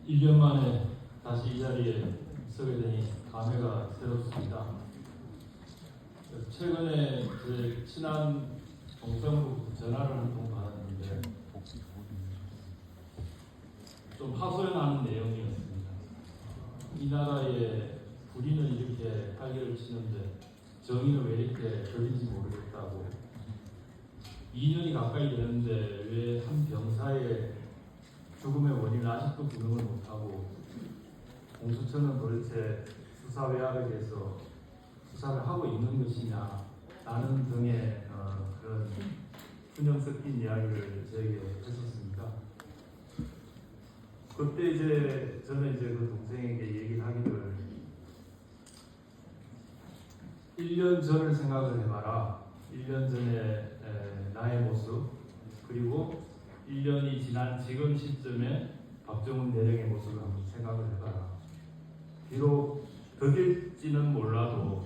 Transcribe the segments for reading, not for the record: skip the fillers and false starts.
1년 만에 다시 이 자리에 서게 되니 감회가 새롭습니다. 최근에 제 친한 동생으로 전화를 한 통 받았는데 좀 하소연하는 내용이었습니다. 이 나라에 불의는 이렇게 활개를 치는데 정의는 왜 이렇게 걸린지 모르겠다고. 2년이 가까이 되는데 왜 한 병사의 죽음의 원인을 아직도 규명을 못하고 공수처는 도대체 수사 외압에서 수사를 하고 있는 것이냐 라는 등의 그런 균형 섞인 이야기를 저에게 했었습니다. 그때 이제 저는 이제 그 동생에게 얘기를 하기를 1년 전을 생각을 해봐라. 1년 전에 나의 모습 그리고 1년이 지난 지금 시점에 박정훈 대령의 모습을 한번 생각을 해봐라. 비록 더딜지는 몰라도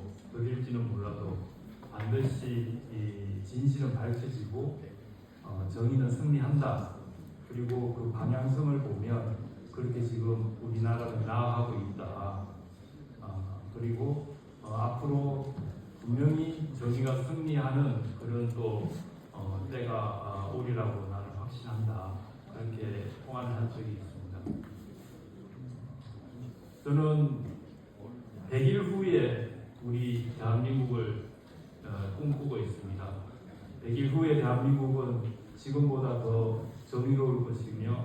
반드시 이 진실은 밝혀지고 정의는 승리한다. 그리고 그 방향성을 보면 그렇게 지금 우리나라는 나아가고 있다. 그리고 앞으로 분명히 정의가 승리하는 그런 또 때가 오리라고 나는 확신한다. 그렇게 통화를 한 적이 있습니다. 저는 100일 후에 우리 대한민국을 꿈꾸고 있습니다. 100일 후에 대한민국은 지금보다 더 정의로울 것이며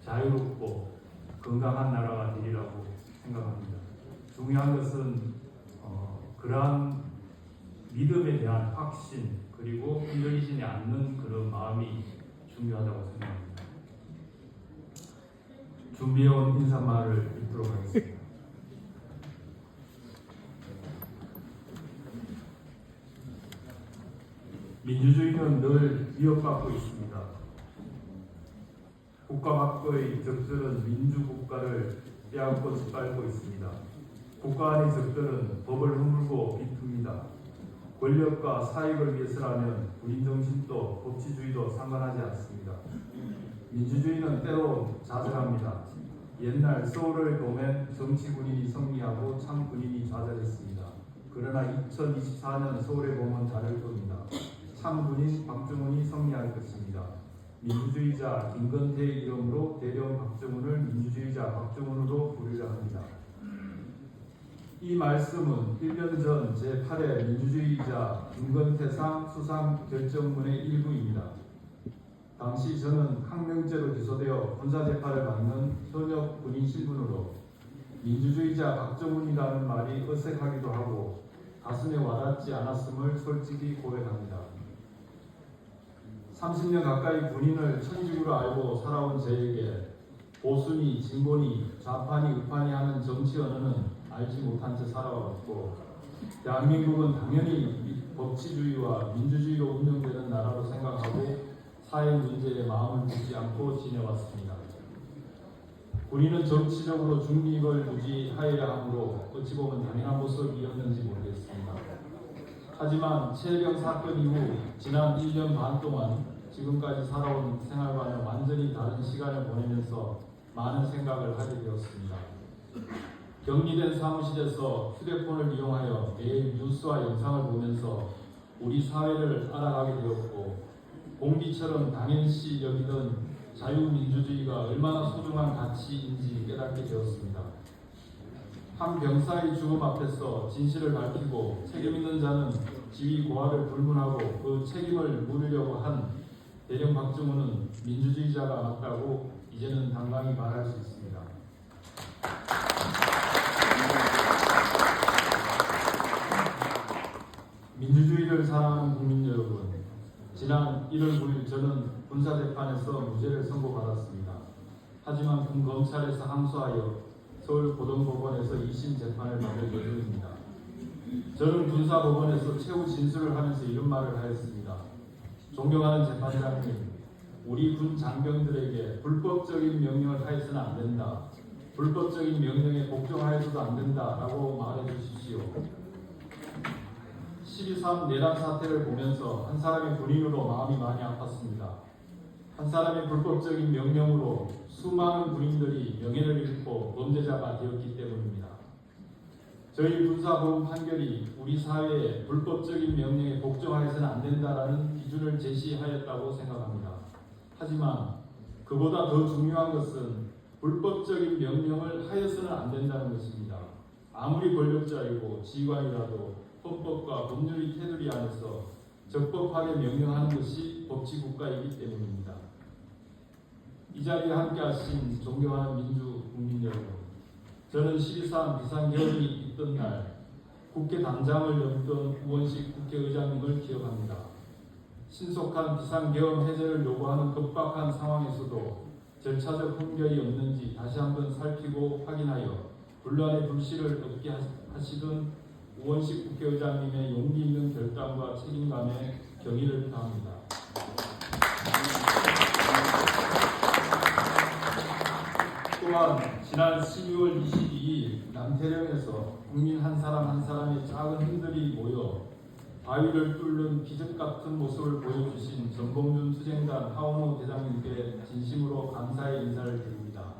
자유롭고 건강한 나라가 되리라고 생각합니다. 중요한 것은 그러한 믿음에 대한 확신 그리고 흔들리지 않는 그런 마음이 중요하다고 생각합니다. 준비해온 인사말을 읽도록 하겠습니다. 민주주의는 늘 위협받고 있습니다. 국가 밖의 적들은 민주국가를 빼앗고 짓밟고 있습니다. 국가 안의 적들은 법을 허물고 비툽니다. 권력과 사익을 위해서라면 군인정신도 법치주의도 상관하지 않습니다. 민주주의는 때로 좌절합니다. 옛날 서울을 보면 정치 군인이 승리하고 참 군인이 좌절했습니다. 그러나 2024년 서울에 보면 다를 겁니다. 참 군인 박정훈이 승리할 것입니다. 민주주의자 김건태의 이름으로 대령 박정훈을 민주주의자 박정훈으로 부르려 합니다. 이 말씀은 1년 전 제8회 민주주의자 김건태상 수상 결정문의 일부입니다. 당시 저는 항명죄로 기소되어 군사재판을 받는 현역 군인 신분으로 민주주의자 박정훈이라는 말이 어색하기도 하고 가슴에 와닿지 않았음을 솔직히 고백합니다. 30년 가까이 군인을 천직으로 알고 살아온 저에게 보수니 진보니 좌파니 우파니 하는 정치 언어는 알지 못한 채 살아왔고 대한민국은 당연히 법치주의와 민주주의로 운영되는 나라로 생각하고 사회 문제에 마음을 두지 않고 지내왔습니다. 군인은 정치적으로 중립을 유지하여야 하므로 어찌 보면 당연한 모습이었는지 모르겠습니다. 하지만 최혜경 사건 이후 지난 1년 반 동안 지금까지 살아온 생활과는 완전히 다른 시간을 보내면서 많은 생각을 하게 되었습니다. 격리된 사무실에서 휴대폰을 이용하여 매일 뉴스와 영상을 보면서 우리 사회를 알아가게 되었고 공기처럼 당연시 여기던 자유민주주의가 얼마나 소중한 가치인지 깨닫게 되었습니다. 한 병사의 죽음 앞에서 진실을 밝히고 책임 있는 자는 지위 고하를 불문하고 그 책임을 물으려고 한 대령 박정훈은 민주주의자가 맞다고 이제는 당당히 말할 수 있습니다. 민주주의를 사랑하는 국민 여러분, 지난 1월 9일 저는 군사재판에서 무죄를 선고받았습니다. 하지만 군검찰에서 항소하여 서울고등법원에서 2심 재판을 받을 예정입니다. 저는 군사법원에서 최후 진술을 하면서 이런 말을 하였습니다. 존경하는 재판장님, 우리 군 장병들에게 불법적인 명령을 하여서는 안 된다. 불법적인 명령에 복종하여서도 안 된다라고 말해 주십시오. 12.3 내란 사태를 보면서 한 사람의 군인으로 마음이 많이 아팠습니다. 한 사람의 불법적인 명령으로 수많은 군인들이 명예를 잃고 범죄자가 되었기 때문입니다. 저희 군사법원 판결이 우리 사회의 불법적인 명령에 복종하여서는 안 된다라는 기준을 제시하였다고 생각합니다. 하지만 그보다 더 중요한 것은 불법적인 명령을 하여서는 안 된다는 것입니다. 아무리 권력자이고 지휘관이라도 헌법과 법률의 테두리 안에서 적법하게 명령하는 것이 법치국가이기 때문입니다. 이 자리에 함께하신 존경하는 민주 국민 여러분, 저는 12.3 비상계엄이 있던 날 국회 당장을 열었던 우원식 국회의장님을 기억합니다. 신속한 비상계엄 해제를 요구하는 급박한 상황에서도 절차적 훈결이 없는지 다시 한번 살피고 확인하여 분란의 불씨를 없게 하시던 우원식 국회의장님의 용기 있는 결단과 책임감에 경의를 표합니다. 또한 지난 12월 22일 남태령에서 국민 한 사람 한 사람의 작은 힘들이 모여 바위를 뚫는 기적 같은 모습을 보여주신 전봉준 투쟁단 하원호 대장님께 진심으로 감사의 인사를 드립니다.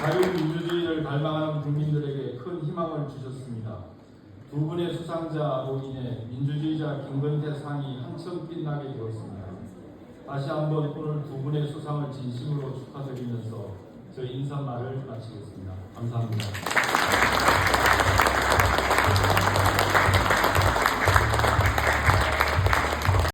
자유민주주의를 갈망하는 국민들에게 큰 희망을 주셨습니다. 두 분의 수상자로 인해 민주주의자 김건태 상이 한층 빛나게 되었습니다. 다시 한번 오늘 두 분의 수상을 진심으로 축하드리면서 저희 인사말을 마치겠습니다. 감사합니다.